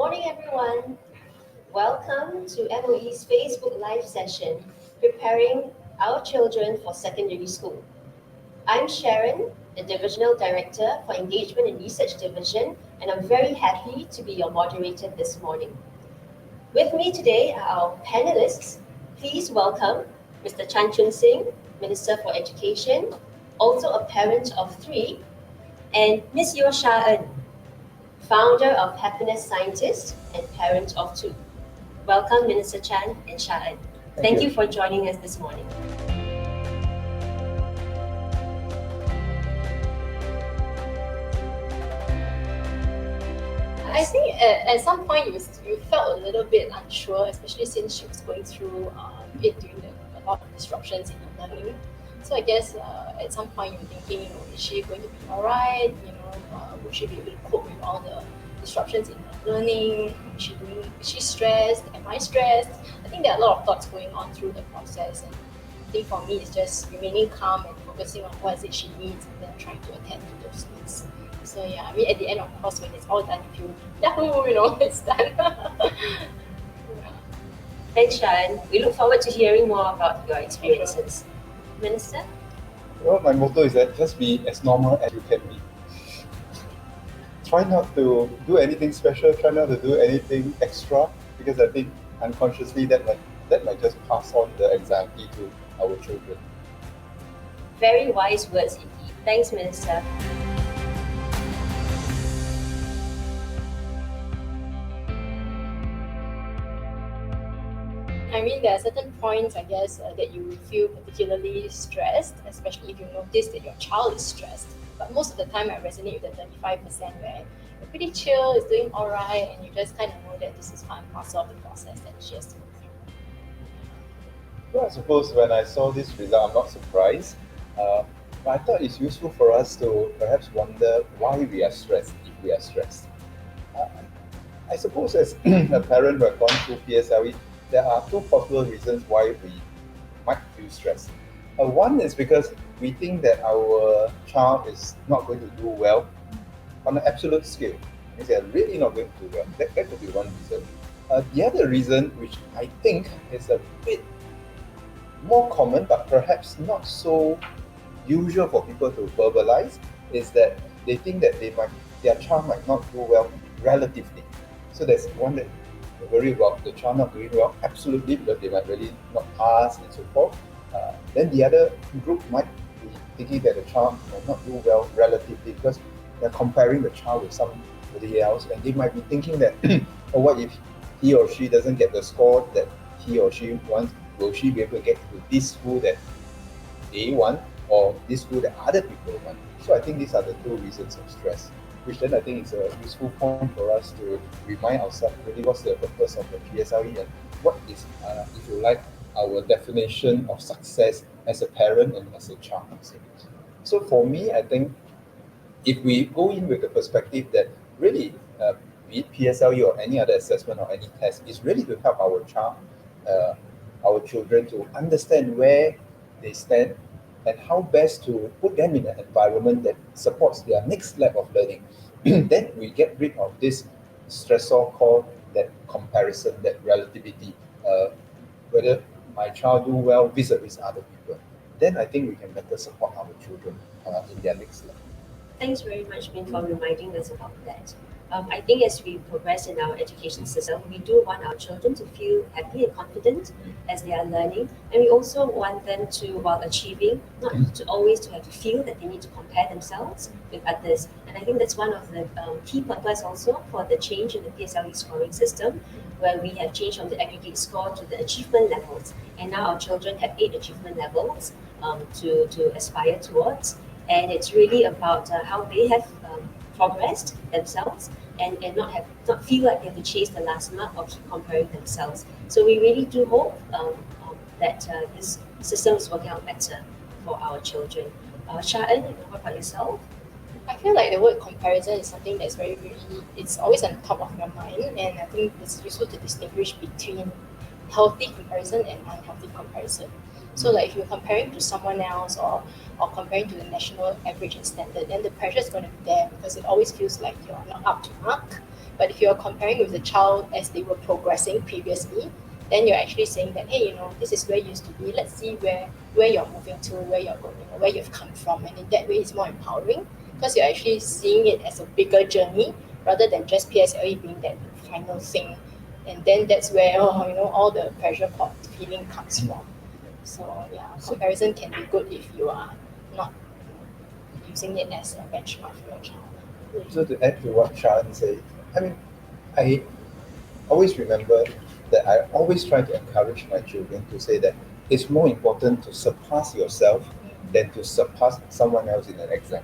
morning, everyone. Welcome to MOE's Facebook Live session, Preparing Our Children for Secondary School. I'm Sharon, the Divisional Director for Engagement and Research Division, and I'm very happy to be your moderator this morning. With me today are our panelists. Please welcome Mr. Chan Chun Sing, Minister for Education, also a parent of three, and Ms. Yeo Sha En, founder of Happiness Scientist and parent of two. Welcome, Minister Chan and Sha En. Thank you for joining us this morning. I think at some point you felt a little bit unsure, especially since she was going through it during a lot of disruptions in her learning. So I guess at some point you were thinking, is she going to be alright? Will she be able to cope with all the disruptions in her learning? Is she stressed? Am I stressed? I think there are a lot of thoughts going on through the process, and I think for me it's just remaining calm and focusing on what is it she needs, and then trying to attend to those needs. So yeah, I mean at the end of course when it's all done, you feel yahoo, it's done. Thanks, Sha En. We look forward to hearing more about your experiences. Minister? Well, my motto is that just be as normal as you can be. Try not to do anything special, try not to do anything extra, because I think unconsciously that might just pass on the anxiety to our children. Very wise words indeed. Thanks, Minister. I mean, there are certain points, I guess, that you feel particularly stressed, especially if you notice that your child is stressed. But most of the time, I resonate with the 35% where you're pretty chill, is doing all right, and you just kind of know that this is part and parcel of the process that she has to go through. Well, I suppose when I saw this result, I'm not surprised. But I thought it's useful for us to perhaps wonder why we are stressed if we are stressed. I suppose as a parent who has gone through PSLE, there are two possible reasons why we might feel stressed. One is because we think that our child is not going to do well on an absolute scale. Means they are really not going to do well. That could be one reason. The other reason, which I think is a bit more common, but perhaps not so usual for people to verbalize, is that they think that their child might not do well relatively. So there's one that they worry about the child not doing well absolutely, because they might really not pass and so forth. Then the other group might be thinking that the child might not do well relatively because they're comparing the child with somebody else, and they might be thinking that, oh, what if he or she doesn't get the score that he or she wants? Will she be able to get to this school that they want, or this school that other people want? So I think these are the two reasons of stress, which then I think is a useful point for us to remind ourselves really what's the purpose of the PSLE and what is, if you like, our definition of success as a parent and as a child. So for me, I think if we go in with the perspective that really, be it PSLE or any other assessment or any test, is really to help our children to understand where they stand and how best to put them in an environment that supports their next level of learning. Then we get rid of this stressor called that comparison, that relativity, whether my child do well vis-a-vis other people. Then I think we can better support our children in their next level. Thanks very much, Min, for reminding us about that. I think as we progress in our education system, we do want our children to feel happy and confident as they are learning, and we also want them to, while achieving, not to always to have to feel that they need to compare themselves with others. And I think that's one of the key purpose also for the change in the PSLE scoring system, where we have changed from the aggregate score to the achievement levels, and now our children have 8 achievement levels to aspire towards. And it's really about how they have progressed themselves and not feel like they have to chase the last mark or keep comparing themselves. So we really do hope that this system is working out better for our children. Sha En, what about yourself? I feel like the word comparison is something that's it's always on top of your mind, and I think it's useful to distinguish between healthy comparison and unhealthy comparison. So like if you're comparing to someone else or comparing to the national average and standard, then the pressure is going to be there because it always feels like you're not up to mark. But if you're comparing with the child as they were progressing previously, then you're actually saying that, hey, this is where you used to be. Let's see where you're moving to, where you're going, where you've come from. And in that way, it's more empowering because you're actually seeing it as a bigger journey rather than just PSLE being that final thing. And then that's where, all the pressure pot feeling comes from. So yeah, comparison can be good if you are not using it as a benchmark for your child. So to add to what Sharon said, I always remember that I always try to encourage my children to say that it's more important to surpass yourself than to surpass someone else in an exam.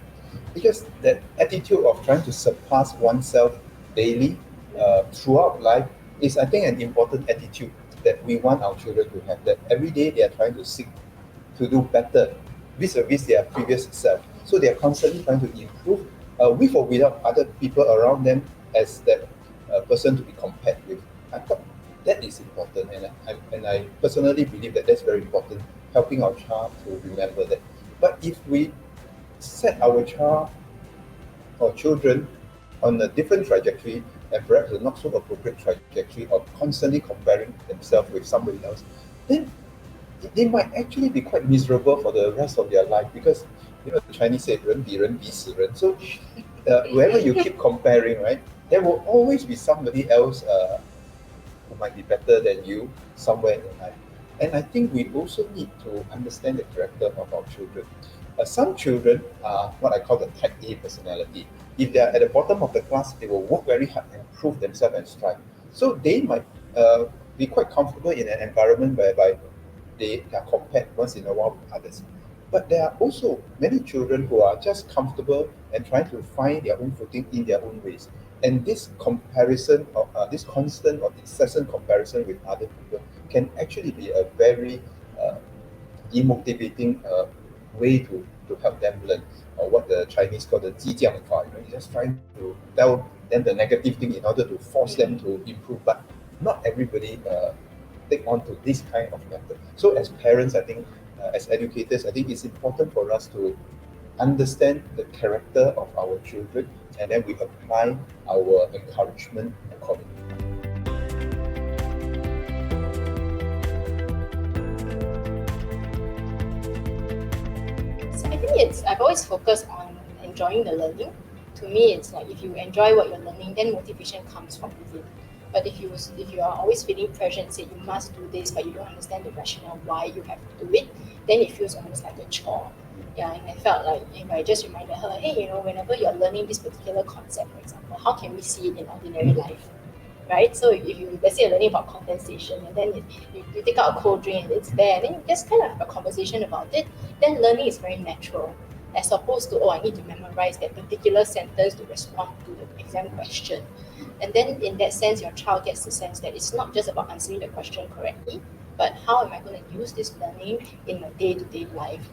Because that attitude of trying to surpass oneself daily throughout life is, I think, an important attitude that we want our children to have. That every day they are trying to seek to do better vis-a-vis their previous self. So they are constantly trying to improve with or without other people around them as that person to be compared with. I thought that is important, and I personally believe that that's very important, helping our child to remember that. But if we set our child or children on a different trajectory and perhaps a not so appropriate trajectory of constantly comparing themselves with somebody else, then they might actually be quite miserable for the rest of their life because the Chinese say 人比人比死人. So wherever you keep comparing, right, there will always be somebody else who might be better than you somewhere in life. And I think we also need to understand the character of our children. Some children are what I call the type A personality. If they are at the bottom of the class, they will work very hard and prove themselves and strive. So they might be quite comfortable in an environment whereby they are compared once in a while with others. But there are also many children who are just comfortable and trying to find their own footing in their own ways. And this comparison, or this constant or incessant comparison with other people can actually be a very demotivating way to help them learn, or what the Chinese call the 激将法. You're just trying to tell them the negative thing in order to force them to improve. But not everybody take on to this kind of method. So as parents, I think, as educators, I think it's important for us to understand the character of our children, and then we apply our encouragement accordingly. So I think I've always focused on enjoying the learning. To me, it's like if you enjoy what you're learning, then motivation comes from within. But if you are always feeling pressure and say you must do this, but you don't understand the rationale why you have to do it, then it feels almost like a chore. Yeah, and I felt like if I just reminded her, hey, whenever you're learning this particular concept, for example, how can we see it in ordinary life? Right? So if let's say you're learning about condensation, and then you take out a cold drink and it's there, and then you just kind of have a conversation about it, then learning is very natural. As opposed to, I need to memorize that particular sentence to respond to the exam question. And then in that sense, your child gets the sense that it's not just about answering the question correctly, but how am I going to use this learning in my day-to-day life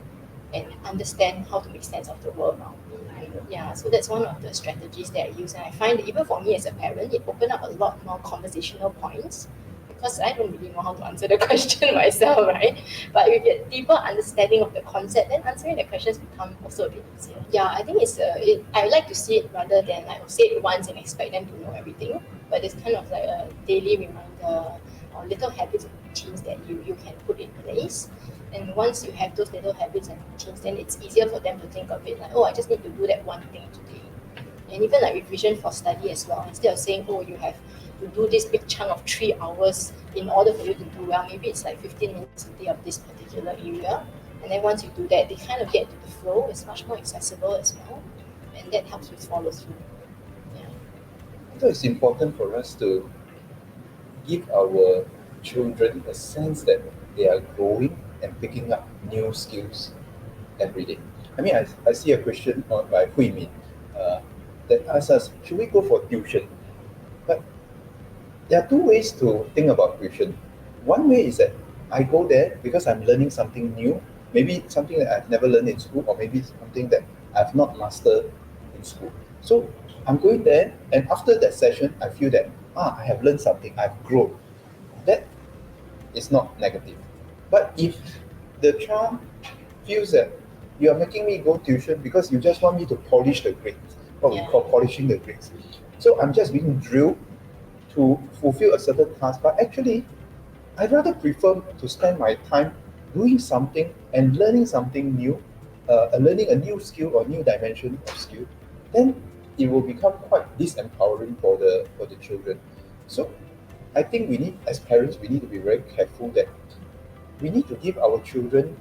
and understand how to make sense of the world now. Yeah, so that's one of the strategies that I use. And I find that even for me as a parent, it opened up a lot more conversational points because I don't really know how to answer the question myself, right? But if you get deeper understanding of the concept, then answering the questions become also a bit easier. Yeah, I think I like to see it rather than like say it once and expect them to know everything. But it's kind of like a daily reminder or little habits and routines that you can put in place. And once you have those little habits and routines, then it's easier for them to think of it like, I just need to do that one thing today. And even like revision for study as well. Instead of saying, you have to do this big chunk of 3 hours in order for you to do well, maybe it's like 15 minutes a day of this particular area. And then once you do that, they kind of get into the flow. It's much more accessible as well. And that helps with follow through. Yeah. So it's important for us to give our children a sense that they are growing and picking up new skills every day. I see a question by Hui Min that asks us, should we go for tuition? But there are two ways to think about tuition. One way is that I go there because I'm learning something new, maybe something that I've never learned in school, or maybe something that I've not mastered in school. So I'm going there, and after that session, I feel that I have learned something, I've grown. That is not negative. But if the child feels that you are making me go tuition because you just want me to polish the grades, what we call polishing the grades, So I'm just being drilled to fulfill a certain task, but actually I'd rather prefer to spend my time doing something and learning something new, learning a new skill or new dimension of skill. Then it will become quite disempowering for the children. So I think we need, as parents, we need to be very careful that we need to give our children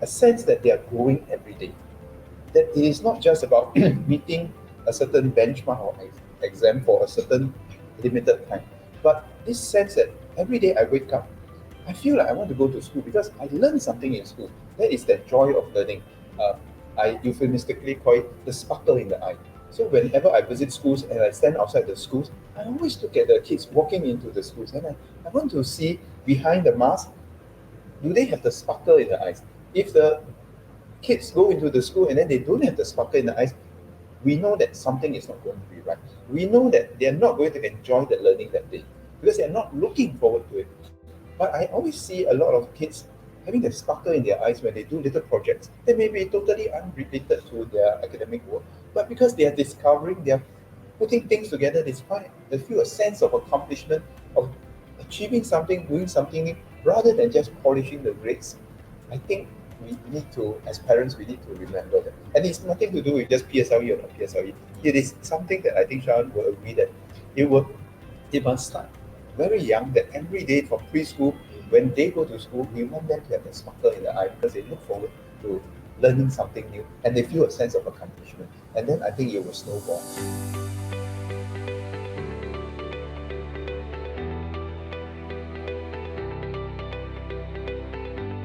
a sense that they are growing every day. That it is not just about meeting a certain benchmark or exam for a certain limited time, but this sense that every day I wake up, I feel like I want to go to school because I learned something in school. That is the joy of learning. Uh, I euphemistically call it the sparkle in the eye. So whenever I visit schools and I stand outside the schools, I always look at the kids walking into the schools and I want to see behind the mask, do they have the sparkle in the eyes? If the kids go into the school and then they don't have the sparkle in the eyes, we know that something is not going to be right. We know that they're not going to enjoy the learning that day because they're not looking forward to it. But I always see a lot of kids having the sparkle in their eyes when they do little projects. They may be totally unrelated to their academic work, but because they are discovering, they are putting things together, they feel a sense of accomplishment, of achieving something, doing something new, rather than just polishing the grades. I think we need to, as parents, we need to remember that. And it's nothing to do with just PSLE or not PSLE. It is something that I think Sharon will agree that it will it must start very young, that every day from preschool, when they go to school, we want them to have a sparkle in the eye because they look forward to learning something new and they feel a sense of accomplishment. And then I think it will snowball.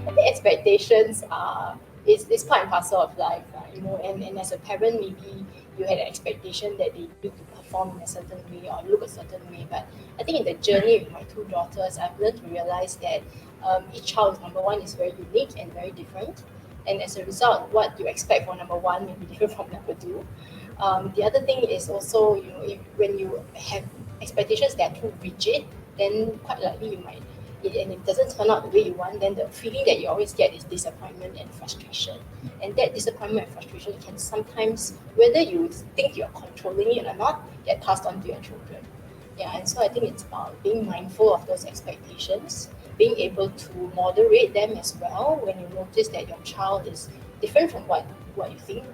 I think expectations are is part and parcel of life, and as a parent, maybe you had an expectation that they need to perform in a certain way or look a certain way. But I think in the journey with my two daughters, I've learned to realize that each child, number one, is very unique and very different. And as a result, what you expect for number one may be different from number two. The other thing is also, when you have expectations that are too rigid, then quite likely you might and it doesn't turn out the way you want, then the feeling that you always get is disappointment and frustration. And that disappointment and frustration can sometimes, whether you think you're controlling it or not, get passed on to your children. Yeah, and so I think it's about being mindful of those expectations, being able to moderate them as well when you notice that your child is different from what you think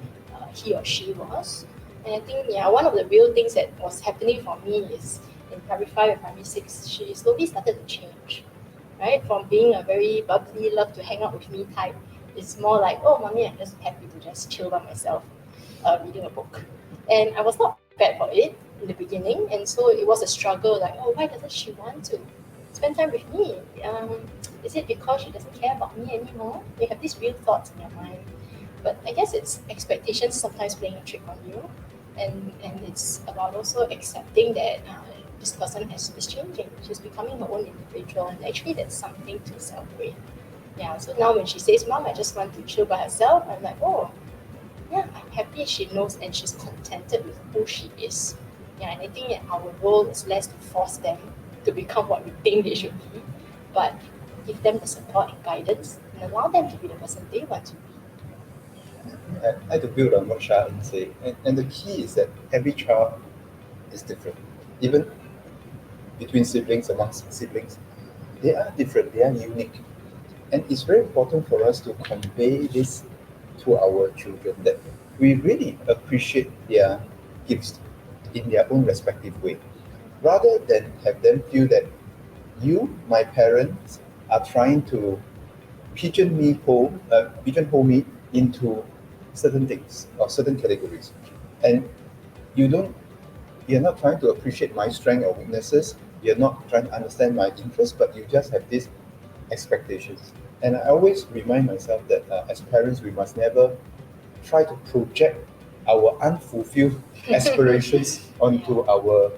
he or she was. And I think, one of the real things that was happening for me is in primary 5 and primary 6, she slowly started to change. Right? From being a very bubbly, love to hang out with me type, it's more like, oh, mommy, I'm just happy to just chill by myself, reading a book. And I was not prepared for it in the beginning, and so it was a struggle. Like, oh, why doesn't she want to spend time with me? Is it because she doesn't care about me anymore? You have these real thoughts in your mind. But I guess it's expectations sometimes playing a trick on you, and it's about also accepting that this person is changing. She's becoming her own individual, and actually that's something to celebrate. Yeah, so now when she says, Mom, I just want to chill by herself, I'm like, oh, yeah, I'm happy she knows and she's contented with who she is. Yeah, and I think that our role is less to force them to become what we think they should be, but give them the support and guidance and allow them to be the person they want to be. I had to build on what Sharon said, and the key is that every child is different. Even between siblings, amongst siblings, they are different, they are unique. And it's very important for us to convey this to our children, that we really appreciate their gifts in their own respective way, rather than have them feel that you, my parents, are trying to pigeonhole me into certain things or certain categories. And you don't you're not trying to appreciate my strengths or weaknesses. You're not trying to understand my interests, but you just have these expectations. And I always remind myself that as parents, we must never try to project our unfulfilled aspirations onto our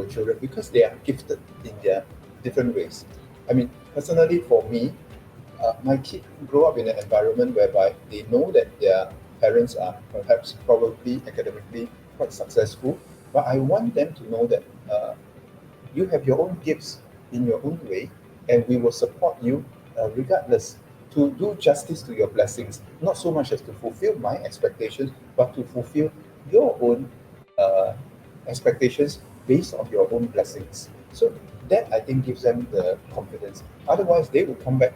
children because they are gifted in their different ways. I mean, personally, for me, my kid grow up in an environment whereby they know that their parents are perhaps probably academically quite successful, but I want them to know that you have your own gifts in your own way, and we will support you regardless, to do justice to your blessings, not so much as to fulfill my expectations, but to fulfill your own uh, expectations based on your own blessings. So that I think gives them the confidence. Otherwise, they will come back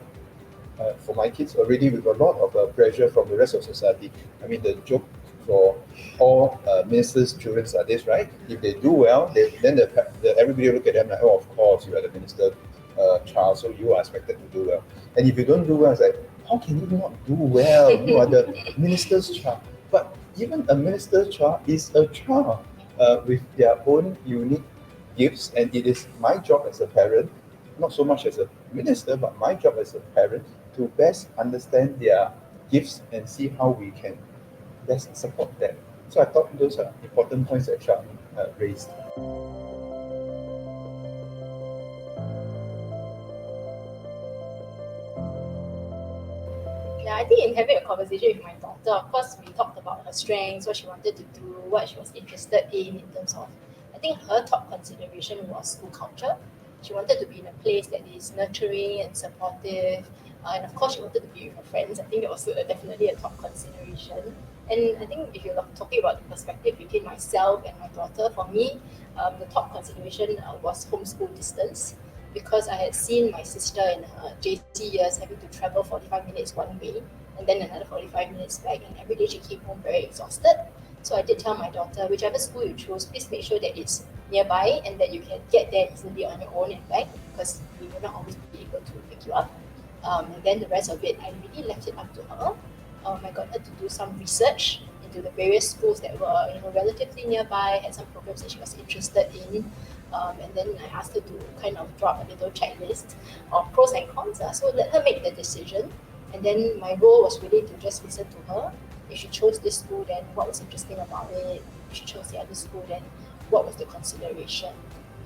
for my kids already with a lot of pressure from the rest of society. I mean, the joke for all ministers' children are this, right? If they do well, then everybody look at them like, oh, of course, you are the minister child, so you are expected to do well. And if you don't do well, it's like, how can you not do well? You are the minister's child. But even a minister's child is a child with their own unique gifts, and it is my job as a parent, not so much as a minister, but my job as a parent to best understand their gifts and see how we can best support them. So I thought those are important points that Sharon raised. Yeah, I think in having a conversation with my daughter, of course, we talked about her strengths, what she wanted to do, what she was interested in terms of, I think her top consideration was school culture. She wanted to be in a place that is nurturing and supportive. And of course, she wanted to be with her friends. I think that was definitely a top consideration. And I think if you're talking about the perspective between myself and my daughter, for me, the top consideration was homeschool distance, because I had seen my sister in her JC years having to travel 45 minutes one way and then another 45 minutes back, and every day she came home very exhausted. So I did tell my daughter, whichever school you choose, please make sure that it's nearby and that you can get there easily on your own and back, because we will not always be able to pick you up. And then the rest of it, I really left it up to her. I got her to do some research into the various schools that were relatively nearby, had some programs that she was interested in. And then I asked her to kind of drop a little checklist of pros and cons. So let her make the decision. And then my role was really to just listen to her. If she chose this school, then what was interesting about it? If she chose the other school, then what was the consideration?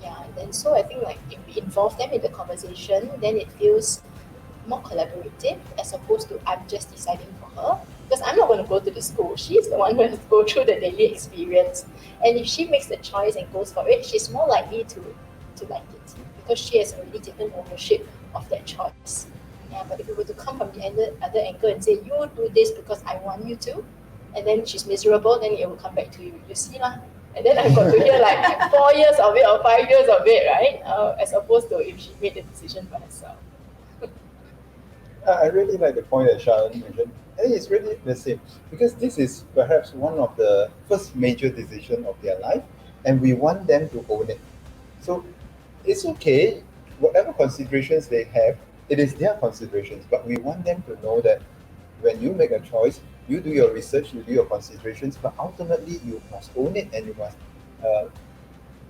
Yeah, and then so I think like if we involve them in the conversation, then it feels more collaborative as opposed to I'm just deciding for her. Because I'm not going to go to the school. She's the one who has to go through the daily experience. And if she makes the choice and goes for it, she's more likely to like it, because she has already taken ownership of that choice. Yeah, but if we were to come from the other angle and say, you do this because I want you to, and then she's miserable, then it will come back to you. You see lah. And then I've got to hear like 4 years of it or 5 years of it, right? As opposed to if she made the decision by herself. I really like the point that Sharon mentioned. I think it's really the same, because this is perhaps one of the first major decisions of their life, and we want them to own it. So it's okay, whatever considerations they have, it is their considerations, but we want them to know that when you make a choice, you do your research, you do your considerations, but ultimately you must own it and you must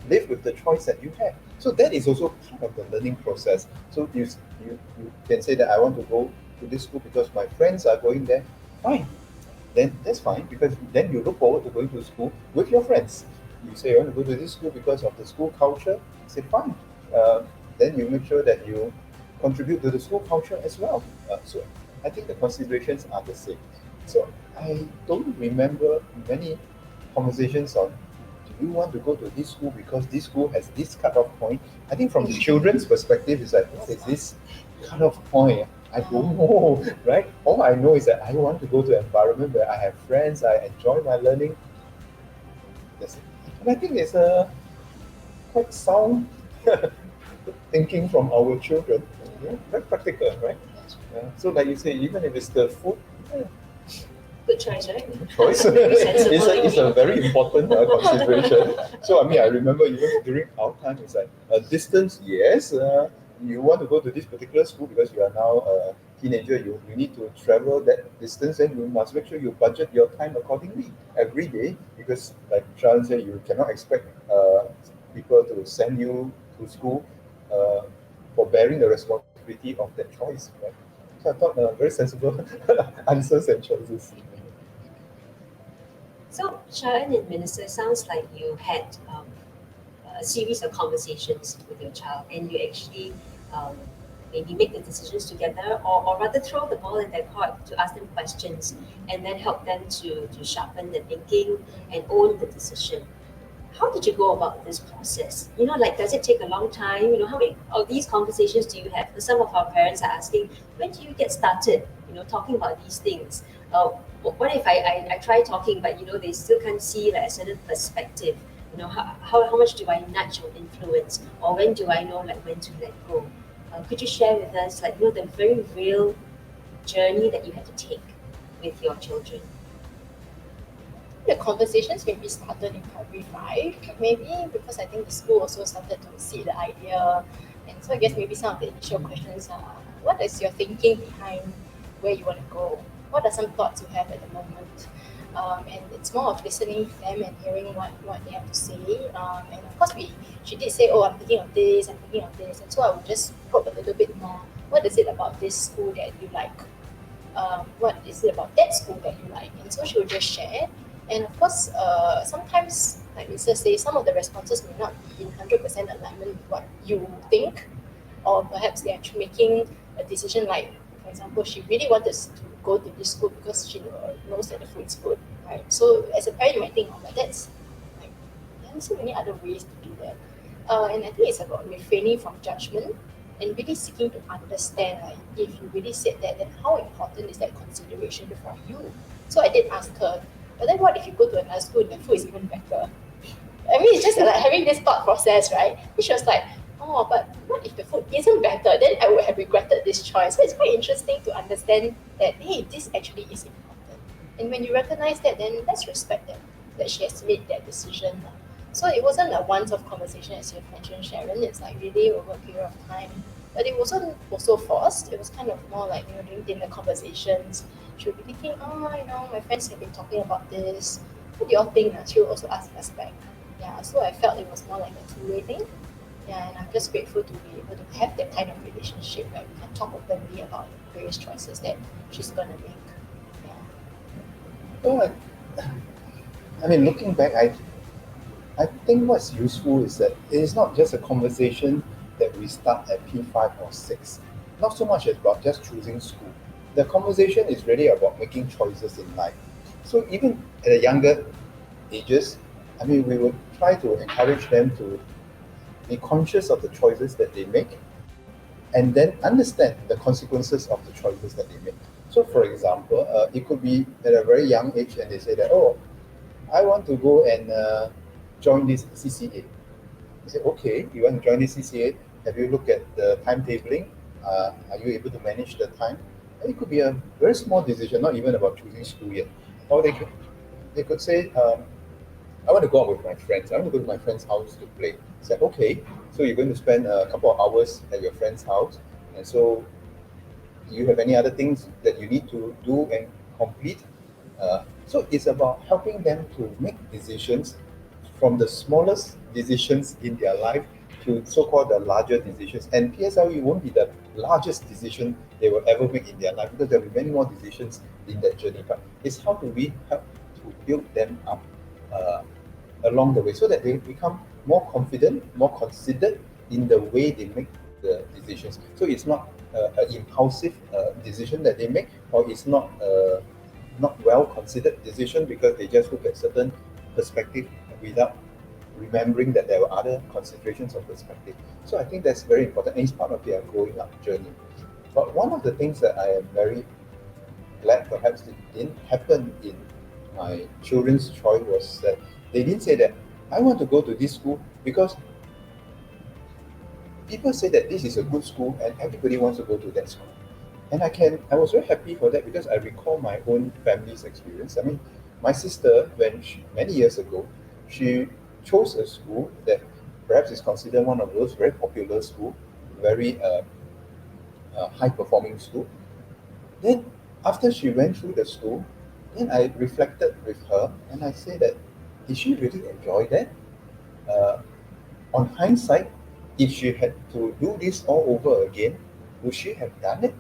live with the choice that you have. So that is also part of the learning process. So you can say that I want to go to this school because my friends are going there. Fine, then that's fine, because then you look forward to going to school with your friends. You say you want to go to this school because of the school culture. Say fine. Then you make sure that you contribute to the school culture as well. So I think the considerations are the same. So I don't remember many conversations on, do you want to go to this school because this school has this cutoff point? I think from the children's perspective, it's like, what is this cutoff point? I don't know, right? All I know is that I want to go to an environment where I have friends, I enjoy my learning. That's it. And I think it's a quite sound thinking from our children. Yeah, very practical, right? So like you say, even if it's the food, Good choice, right? choice. It's a very important consideration. So I mean, I remember even during our time, it's like distance. Yes, you want to go to this particular school because you are now a teenager. You need to travel that distance, and you must make sure you budget your time accordingly every day. Because like Sharon said, you cannot expect people to send you to school for bearing the responsibility of that choice. Right? So I thought very sensible answers and choices. So, Sharon and Minister, sounds like you had a series of conversations with your child, and you actually maybe make the decisions together, or rather throw the ball in their court to ask them questions and then help them to sharpen the thinking and own the decision. How did you go about this process? Does it take a long time? How many of these conversations do you have? Some of our parents are asking, when do you get started, talking about these things? What if I try talking, but, they still can't see like a certain perspective? How much do I nudge or influence, or when do I know like when to let go? Could you share with us like the very real journey that you had to take with your children? The conversations maybe started in primary 5, maybe because I think the school also started to see the idea. And so I guess maybe some of the initial questions are, what is your thinking behind where you want to go? What are some thoughts you have at the moment? And it's more of listening to them and hearing what they have to say. And of course, she did say, oh, I'm thinking of this, I'm thinking of this. And so I would just probe a little bit more. What is it about this school that you like? What is it about that school that you like? And so she would just share. And of course, sometimes, like Lisa says, some of the responses may not be in 100% alignment with what you think, or perhaps they're actually making a decision like, for example, she really wanted to go to this school because she knows that the food is good, right? So as a parent, you might think, oh, but that's like, there's so many other ways to do that. And I think it's about refraining from judgment and really seeking to understand, like, if you really said that, then how important is that consideration for you? So I did ask her, but then what if you go to another school and the food is even better? I mean, it's just like having this thought process, right? And she was like, oh, but what if the food isn't better? Then I would have regretted this choice. So it's quite interesting to understand that, hey, this actually is important. And when you recognize that, then let's respect that she has made that decision. So it wasn't a once-off conversation, as you mentioned, Sharon. It's like really over a period of time. But it wasn't also forced. It was kind of more like, during dinner conversations, she would be thinking, oh, my friends have been talking about this. What do you all think? She would also ask us back. Yeah, so I felt it was more like a two-way thing. Yeah, and I'm just grateful to be able to have that kind of relationship where we can talk openly about various choices that she's gonna make. Yeah. Well, I mean, looking back, I think what's useful is that it is not just a conversation that we start at P5 or 6. Not so much about just choosing school. The conversation is really about making choices in life. So even at a younger ages, I mean, we would try to encourage them to be conscious of the choices that they make and then understand the consequences of the choices that they make. So, for example, it could be at a very young age and they say that, oh, I want to go and join this CCA. You say, okay, you want to join this CCA? Have you looked at the timetabling? Are you able to manage the time? It could be a very small decision, not even about choosing school yet. Or they could say, I want to go out with my friends. I want to go to my friend's house to play. It's like, okay, so you're going to spend a couple of hours at your friend's house. And so you have any other things that you need to do and complete? So it's about helping them to make decisions from the smallest decisions in their life to so-called the larger decisions. And PSLE won't be the largest decision they will ever make in their life because there will be many more decisions in that journey. But it's how do we help to build them up along the way so that they become more confident, more considered in the way they make the decisions. So it's not an impulsive decision that they make, or it's not not well considered decision because they just look at certain perspective without remembering that there were other considerations of perspective. So I think that's very important, and it's part of their growing up journey. But one of the things that I am very glad perhaps it didn't happen in my children's choice was that they didn't say that I want to go to this school because people say that this is a good school and everybody wants to go to that school. And I was very happy for that because I recall my own family's experience. I mean, my sister, many years ago, she chose a school that perhaps is considered one of those very popular school, very high performing school. Then after she went through the school, then I reflected with her and I said that, did she really enjoy that? Uh, on hindsight, if she had to do this all over again, would she have done it?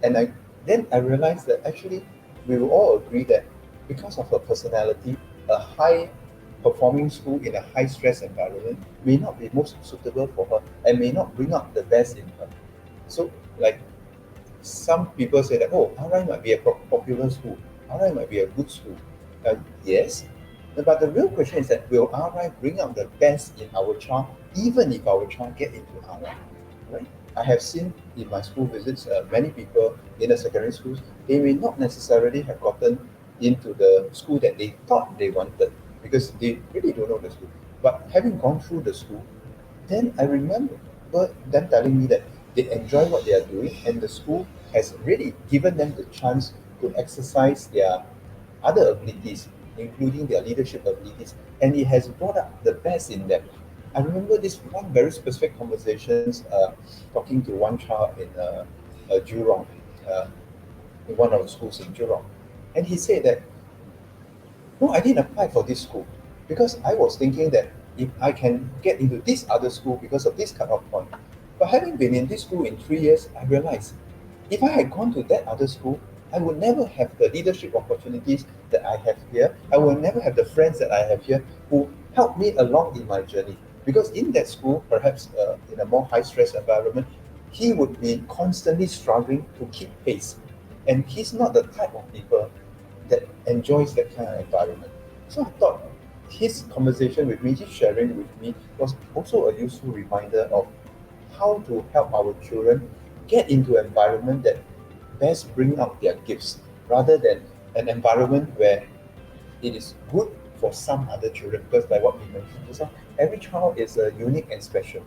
And then I realized that actually we will all agree that because of her personality, a high performing school in a high stress environment may not be most suitable for her and may not bring out the best in her. So like some people say that, oh, RI might be a popular school, RI might be a good school. Yes, but the real question is that will RI bring out the best in our child even if our child get into RI? Right? I have seen in my school visits many people in the secondary schools, they may not necessarily have gotten into the school that they thought they wanted because they really don't know the school. But having gone through the school, then I remember them telling me that they enjoy what they are doing, and the school has really given them the chance to exercise their other abilities, including their leadership abilities, and it has brought up the best in them. I remember this one very specific conversations talking to one child in Jurong, uh, in one of the schools in Jurong, and he said that no, I didn't apply for this school because I was thinking that if I can get into this other school because of this cut-off point. But having been in this school in 3 years, I realized if I had gone to that other school, I would never have the leadership opportunities that I have here. I will never have the friends that I have here who help me along in my journey. Because in that school, perhaps in a more high-stress environment, he would be constantly struggling to keep pace. And he's not the type of people that enjoys that kind of environment. So I thought his conversation with me, his sharing with me, was also a useful reminder of how to help our children get into an environment that best bring out their gifts, rather than an environment where it is good for some other children. Because like what we mentioned just now, every child is unique and special.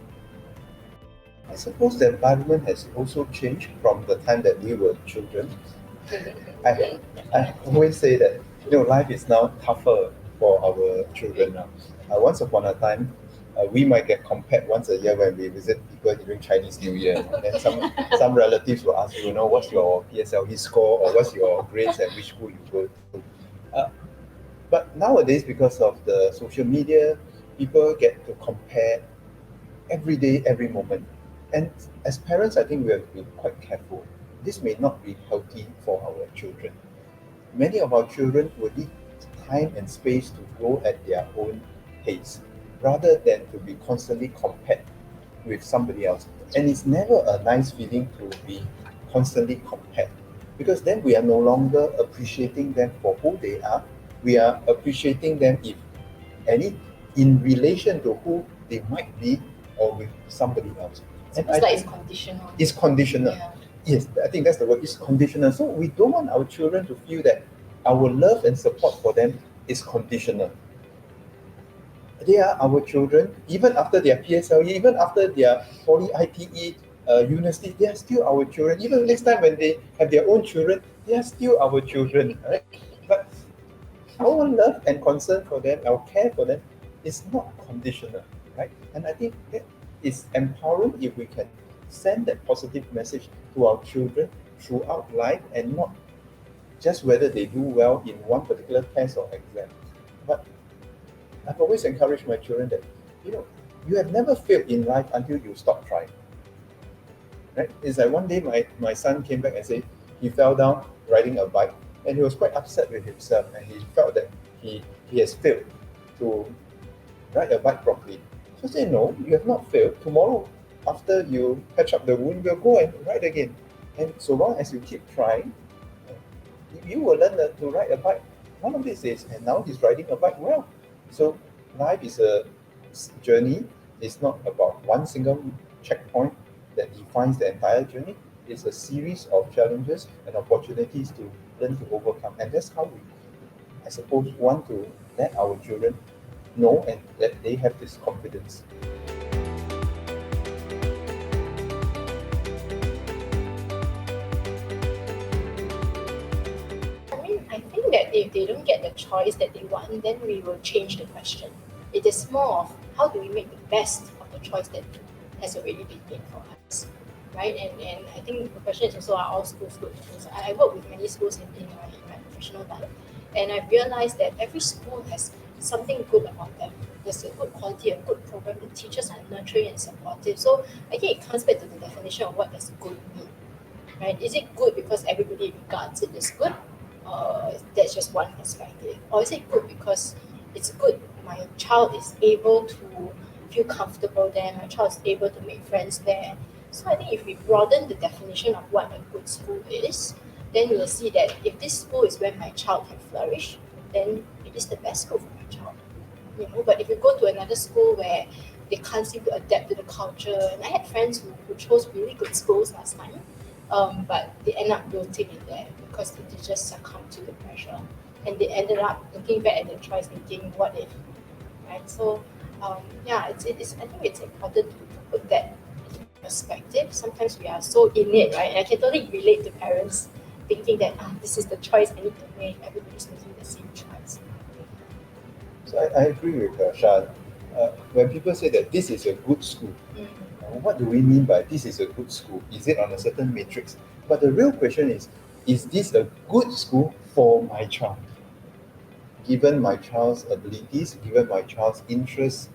I suppose the environment has also changed from the time that we were children. I, I always say that life is now tougher for our children now. Once upon a time, we might get compared once a year when we visit people during Chinese New Year. And then some relatives will ask you, what's your PSLE score or what's your grades and which school you go to. Uh, but nowadays, because of the social media, people get to compare every day, every moment. And as parents, I think we have to be quite careful. This may not be healthy for our children. Many of our children will need time and space to grow at their own pace, rather than to be constantly compared with somebody else. And it's never a nice feeling to be constantly compared, because then we are no longer appreciating them for who they are. We are appreciating them, if any, in relation to who they might be or with somebody else. It's like it's conditional. It's conditional. Yeah. Yes, I think that's the word. It's conditional. So we don't want our children to feel that our love and support for them is conditional. They are our children, even after their PSLE, even after their poly ITE, university, they are still our children. Even next time when they have their own children, they are still our children. Right? But our love and concern for them, our care for them, is not conditional, right? And I think that is empowering if we can send that positive message to our children throughout life, and not just whether they do well in one particular test or exam. But I've always encouraged my children that, you have never failed in life until you stop trying. Right? It's like one day my son came back and said he fell down riding a bike, and he was quite upset with himself, and he felt that he has failed to ride a bike properly. So I said, no, you have not failed. Tomorrow, after you patch up the wound, we'll go and ride again. And so long as you keep trying, you will learn to ride a bike one of these days. And now he's riding a bike well. So life is a journey. It's not about one single checkpoint that defines the entire journey. It's a series of challenges and opportunities to learn to overcome. And that's how we, I suppose, want to let our children know, and that they have this confidence. I think that if they don't get the choice that they want, then we will change the question. It is more of how do we make the best of the choice that has already been made for us, right? And I think the question is also, are all schools good? Because I work with many schools in my professional life, and I've realized that every school has something good about them. There's a good quality, a good program. The teachers are nurturing and supportive. So I think it comes back to the definition of what does good mean, right? Is it good because everybody regards it as good? That's just one perspective. Or is it good because it's good, my child is able to feel comfortable there, my child is able to make friends there. So I think if we broaden the definition of what a good school is, then we'll see that if this school is where my child can flourish, then it is the best school for my child. But if you go to another school where they can't seem to adapt to the culture, and I had friends who chose really good schools last time, but they end up wilting in there because they just succumbed to the pressure, and they ended up looking back at their choice thinking, what if, right? So I think it's important to put that into perspective. Sometimes we are so in it, right? And I can totally relate to parents thinking that this is the choice I need to make. Everybody's making the same choice. So I agree with Shan. When people say that this is a good school, what do we mean by this is a good school? Is it on a certain matrix? But the real question is this a good school for my child? Given my child's abilities, given my child's interests.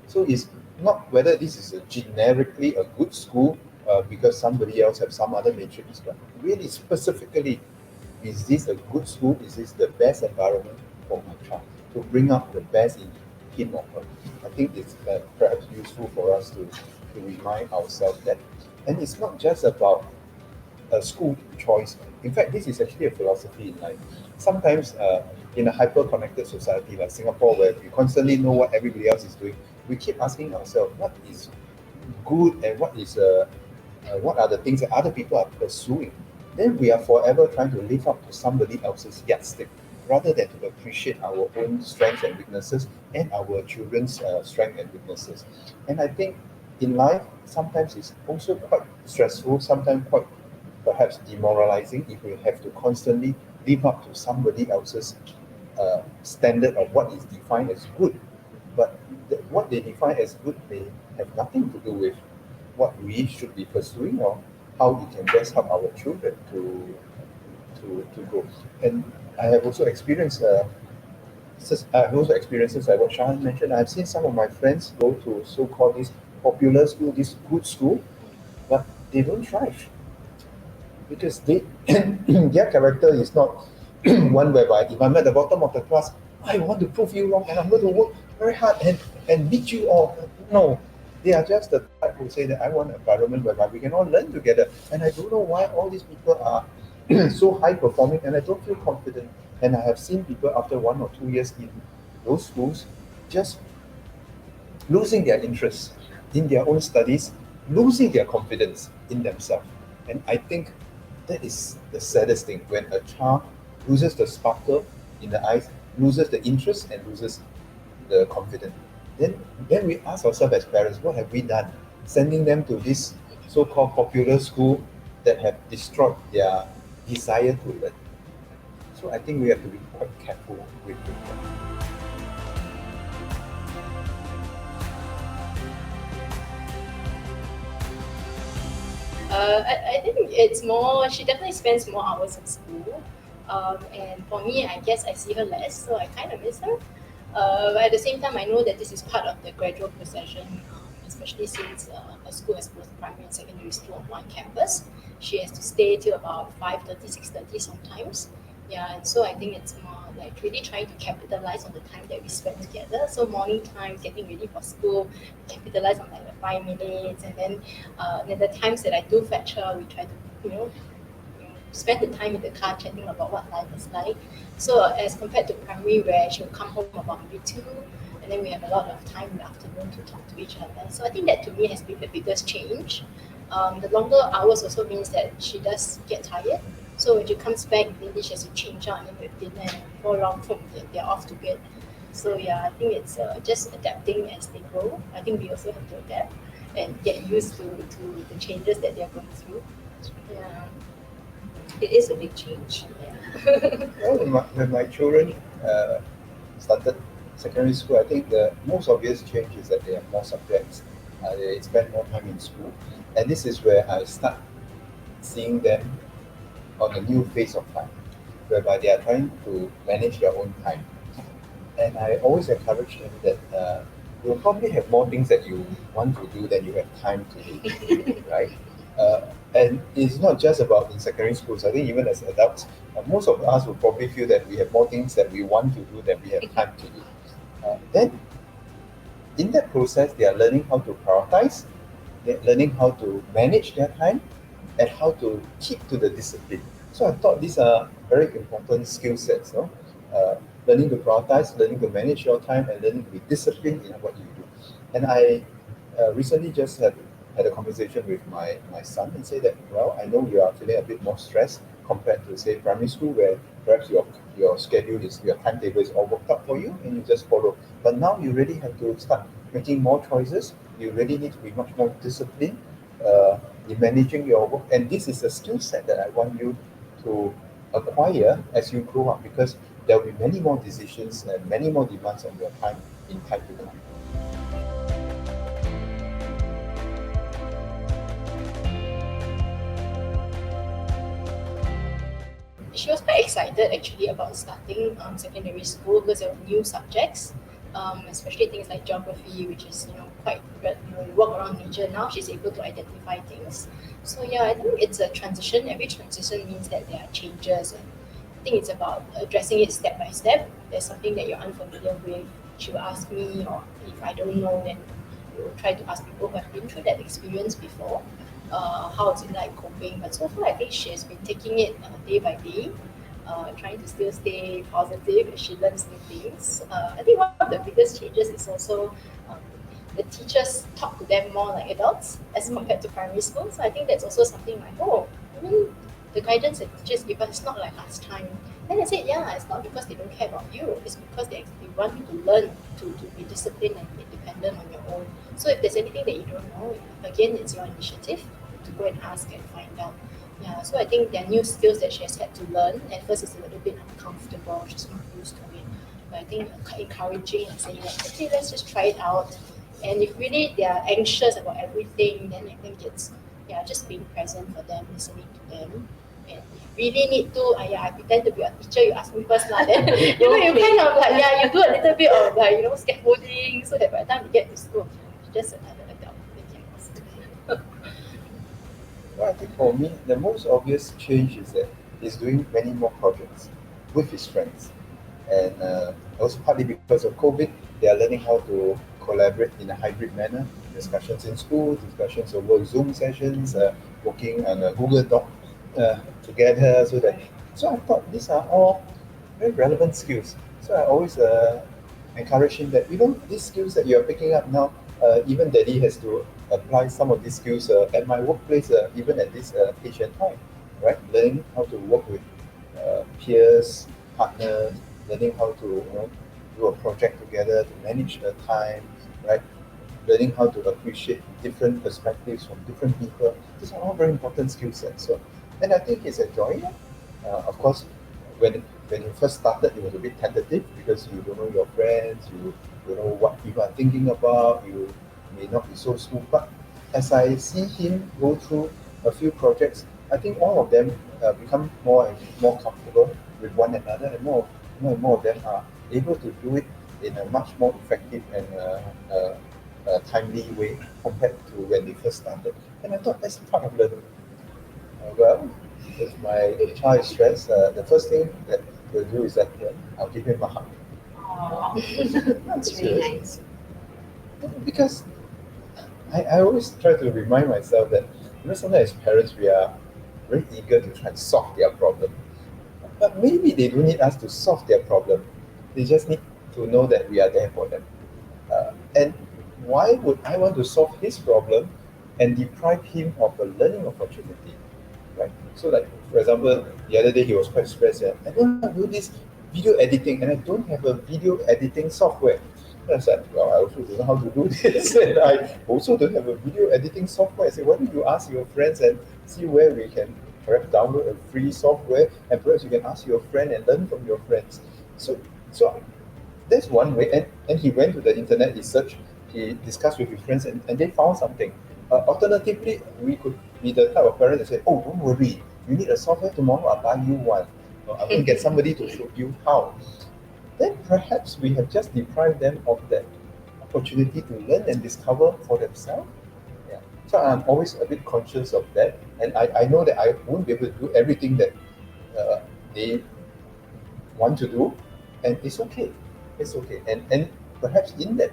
So it's not whether this is a generically a good school because somebody else have some other matrix, but really specifically, is this a good school? Is this the best environment for my child to bring up the best in him or her? I think it's perhaps useful for us to remind ourselves that. And it's not just about a school choice. In fact, this is actually a philosophy in life. Sometimes, in a hyper-connected society like Singapore, where we constantly know what everybody else is doing, we keep asking ourselves, what is good and what are the things that other people are pursuing? Then we are forever trying to live up to somebody else's yardstick, rather than to appreciate our own strengths and weaknesses and our children's strengths and weaknesses. And I think in life, sometimes it's also quite stressful, sometimes quite perhaps demoralizing if we have to constantly live up to somebody else's standard of what is defined as good. But what they define as good may have nothing to do with what we should be pursuing or how we can best help our children to grow. And I have also experienced I have also experiences like what Shahan mentioned. I've seen some of my friends go to so-called this popular school, this good school, but they don't thrive because their character is not one whereby if I'm at the bottom of the class, I want to prove you wrong and I'm going to work very hard and beat you all. No, they are just the type who say that I want an environment whereby we can all learn together. And I don't know why all these people are so high performing and I don't feel confident. And I have seen people after 1 or 2 years in those schools just losing their interest in their own studies, losing their confidence in themselves. And I think that is the saddest thing when a child loses the sparkle in the eyes, loses the interest, and loses the confidence. Then we ask ourselves as parents, what have we done? Sending them to this so-called popular school that have destroyed their desire to learn. So I think we have to be quite careful with that. I think it's more, she definitely spends more hours in school. And for me, I guess I see her less, so I kind of miss her. But at the same time, I know that this is part of the gradual procession, especially since a school has both primary and secondary school on one campus. She has to stay till about 5:30, 6:30 sometimes. Yeah, and so I think it's more like really trying to capitalize on the time that we spend together. So morning time, getting ready for school, capitalize on like the 5 minutes, and then the times that I do fetch her, we try to spend the time in the car chatting about what life is like. So as compared to primary, where she'll come home about maybe 2, and then we have a lot of time in the afternoon to talk to each other. So I think that to me has been the biggest change. The longer hours also means that she does get tired. So when she comes back, immediately she has to change out and then with dinner and go around home, they're off to bed. So yeah, I think it's just adapting as they grow. I think we also have to adapt and get used to the changes that they're going through. Yeah. It is a big change. Yeah. Well, when my children started secondary school, I think the most obvious change is that they have more subjects. They spend more time in school. And this is where I start seeing them on a new phase of time, whereby they are trying to manage their own time. And I always encourage them that you'll probably have more things that you want to do than you have time to do, right? And it's not just about in secondary schools. I think even as adults, most of us will probably feel that we have more things that we want to do than we have time to do. Then, in that process, they are learning how to prioritize, they're learning how to manage their time, and how to keep to the discipline. So I thought these are very important skill sets. No? Learning to prioritize, learning to manage your time, and learning to be disciplined in what you do. And I recently just had a conversation with my son and say that, well, I know you are feeling a bit more stressed compared to say primary school where perhaps your your schedule is, your timetable is all worked out for you, and you just follow. But now you really have to start making more choices. You really need to be much more disciplined in managing your work. And this is a skill set that I want you to acquire as you grow up, because there will be many more decisions and many more demands on your time in time to come. She was quite excited actually about starting secondary school because there were new subjects, especially things like geography, which is quite you walk around nature now. She's able to identify things. So yeah, I think it's a transition. Every transition means that there are changes, and I think it's about addressing it step by step. There's something that you're unfamiliar with, she will ask me, or if I don't know, then we will try to ask people who have been through that experience before. How is it like coping? But so far, I think she has been taking it day by day, trying to still stay positive as she learns new things. I think one of the biggest changes is also the teachers talk to them more like adults as compared to primary school. So I think that's also something like, I mean, the guidance that teachers give us is not like last time. Then I said, yeah, it's not because they don't care about you. It's because they want you to learn to be disciplined and independent on your own. So if there's anything that you don't know, again, it's your initiative to go and ask and find out. Yeah, so I think there are new skills that she has had to learn. At first, it's a little bit uncomfortable. She's not used to it. But I think encouraging and saying, like, okay, let's just try it out. And if really they are anxious about everything, then I think it's just being present for them, listening to them. And if you really need to, I pretend to be a teacher, you ask me first lah. Then you kind of like, you do a little bit of like, scaffolding, so that by the time you get to school, it's just another adult they can ask. Well, I think for me, the most obvious change is that he's doing many more projects with his friends. And also partly because of COVID, they are learning how to collaborate in a hybrid manner. Discussions in school, discussions over Zoom sessions, working on a Google Doc together. So I thought these are all very relevant skills. So I always encourage him that, these skills that you're picking up now, even Daddy has to apply some of these skills at my workplace, even at this age and time, right? Learning how to work with peers, partners, learning how to do a project together, to manage the time, right? Learning how to appreciate different perspectives from different people. These are all very important skill sets. So, and I think he's enjoying it. Of course, when you first started, it was a bit tentative because you don't know your friends, you don't know what people are thinking about, you may not be so smooth. But as I see him go through a few projects, I think all of them become more and more comfortable with one another, and more and more of them are able to do it in a much more effective and timely way compared to when they first started. And I thought that's part of learning. Well, if my child is stressed, the first thing that we'll do is that I'll give him a hug. That's really nice. Because I always try to remind myself that sometimes as parents we are very eager to try and solve their problem. But maybe they don't need us to solve their problem. They just need to know that we are there for them. And why would I want to solve his problem and deprive him of a learning opportunity? Right? So like, for example, the other day he was quite stressed. I don't want to do this video editing and I don't have a video editing software. And I said, well, I also don't know how to do this. And I also don't have a video editing software. I said, why don't you ask your friends and see where we can perhaps download a free software, and perhaps you can ask your friend and learn from your friends. So that's one way. And he went to the internet, he searched, he discussed with his friends, and they found something. Alternatively, we could be the type of parent that say, oh, don't worry, you need a software tomorrow, I'll buy you one. Or I'm going to get somebody to show you how. Then perhaps we have just deprived them of that opportunity to learn and discover for themselves. Yeah. So I'm always a bit conscious of that. And I know that I won't be able to do everything that they want to do. And it's okay. It's okay. And perhaps in that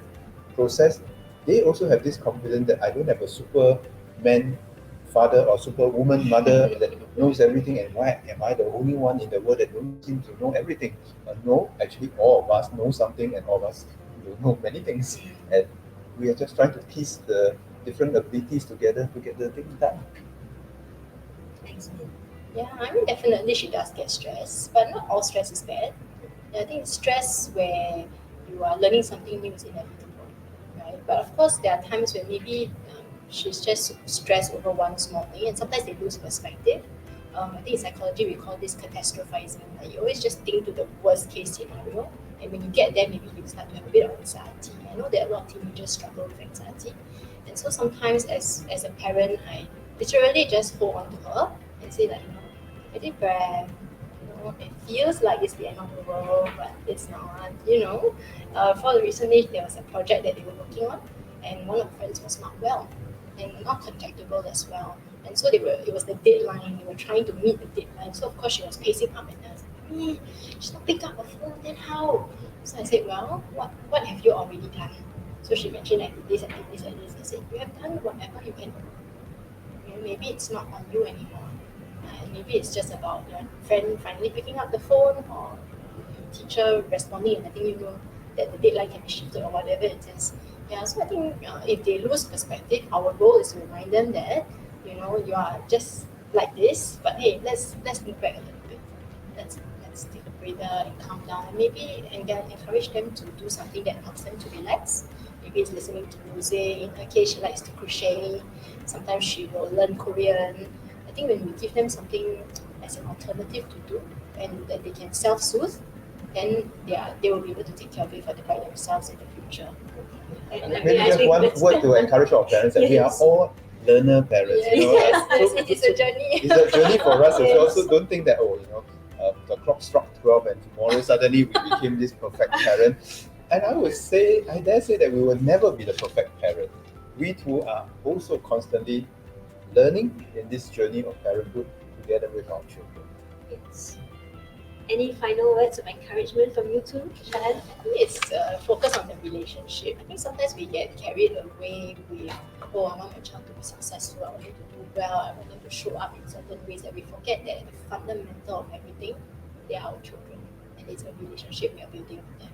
process, they also have this confidence that I don't have a superman father or superwoman mother that knows everything, and why am I the only one in the world that don't seem to know everything? No, actually all of us know something, and all of us don't know many things. And we are just trying to piece the different abilities together to get the thing done. Excellent. Yeah, I mean, definitely she does get stressed, but not all stress is bad. I think stress where you are learning something new is inevitable, right? But of course, there are times when maybe she's just stressed over one small thing, and sometimes they lose perspective. I think in psychology we call this catastrophizing. Like you always just think to the worst case scenario, and when you get there, maybe you start to have a bit of anxiety. I know that a lot of teenagers struggle with anxiety, and so sometimes as a parent, I literally just hold on to her and say like, take a breath. It feels like it's the end of the world, but it's not. For recently there was a project that they were working on, and one of the friends was not well, and not contactable as well. And so it was the deadline. They were trying to meet the deadline. So of course she was pacing up and down. She's not picking up the phone. Then how? So I said, well, what have you already done? So she mentioned I did this, I did this, I did this. I said, you have done whatever you can do. Maybe it's not on you anymore. Maybe it's just about your friend finally picking up the phone, or your teacher responding and letting you know that the deadline can be shifted, or whatever it is. Yeah, so I think if they lose perspective, our role is to remind them that you are just like this, but hey, let's move back a little bit. Let's take a breather and calm down, and maybe encourage them to do something that helps them to relax. Maybe it's listening to music. In her case, she likes to crochet. Sometimes she will learn Korean. I think when we give them something as an alternative to do, and that they can self-soothe, then they will be able to take care of it by themselves in the future. Maybe just one word to encourage our parents that we are Yes. all learner parents. Yes, it is a journey. It's a journey for us as well. Yes. So don't think that the clock struck 12 and tomorrow suddenly we became this perfect parent. And I dare say that we will never be the perfect parent. We too are also constantly learning in this journey of parenthood together with our children. Yes. Any final words of encouragement from you two, Shan? It's focus on the relationship. I think sometimes we get carried away with, I want my child to be successful, I want them to do well, I want them to show up in certain ways, that we forget that the fundamental of everything, they are our children, and it's a relationship we are building with them.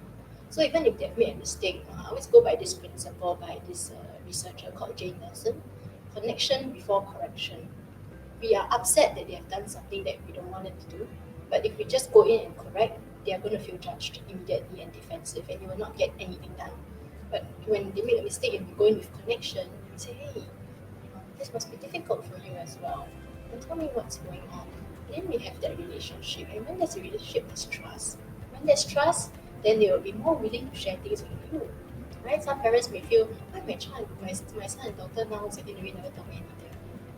So even if they've made a mistake, I always go by this principle by this researcher called Jane Nelson: connection before correction. We are upset that they have done something that we don't want them to do, but if we just go in and correct, they are going to feel judged immediately and defensive, and you will not get anything done. But when they make a mistake and we go in with connection, we say, hey, this must be difficult for you as well. And tell me what's going on. Then we have that relationship. And when there's a relationship, there's trust. When there's trust, then they will be more willing to share things with you. Right? Some parents may feel, why my child, my son and daughter now secondary never tell me anything.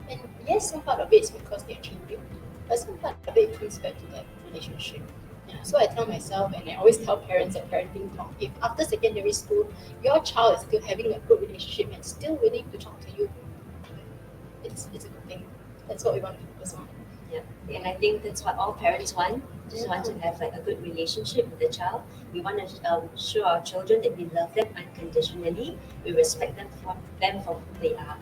And yes, some part of it is because they're changing, but some part of it comes back to that relationship. Yeah, so I tell myself, and I always tell parents at parenting talk, if after secondary school your child is still having a good relationship and still willing to talk to you, it's a good thing. That's what we want to focus on. Yeah, and I think that's what all parents want. Just want to have like a good relationship with the child. We want to show our children that we love them unconditionally. We respect them for who they are,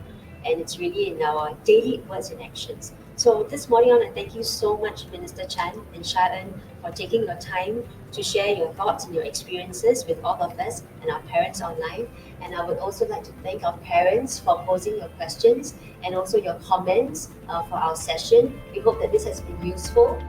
and it's really in our daily words and actions. So this morning, I want to thank you so much, Minister Chan and Sharon, for taking your time to share your thoughts and your experiences with all of us and our parents online. And I would also like to thank our parents for posing your questions and also your comments for our session. We hope that this has been useful.